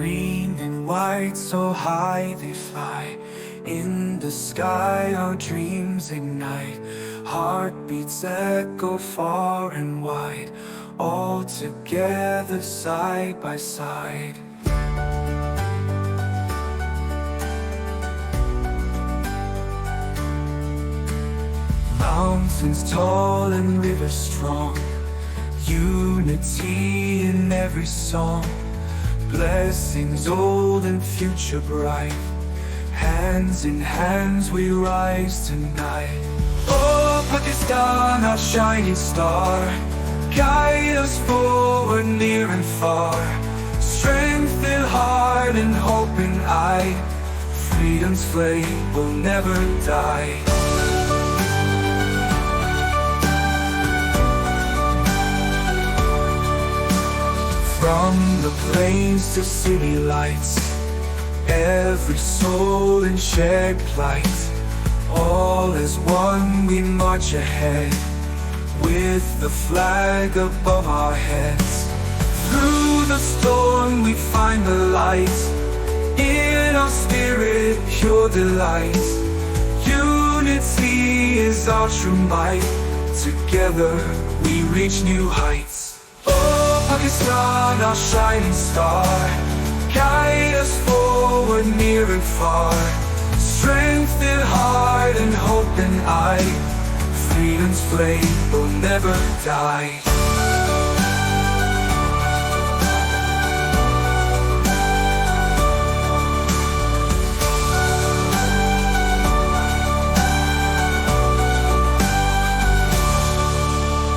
green and white, so high they fly. In the sky our dreams ignite. Heartbeats echo far and wide, all together side by side. Mountains tall and rivers strong, unity in every song. Blessings old and future bright, hands in hands we rise tonight. Oh Pakistan, our shining star, guide us forward near and far. Strength in heart and hope in eye, freedom's flame will never die. From the plains to city lights, every soul in shared plight, all as one we march ahead, with the flag above our heads. Through the storm we find the light, in our spirit pure delight. Unity is our true might, together we reach new heights. Pakistan, our shining star, guide us forward near and far. Strength in heart and hope in eye, freedom's flame will never die.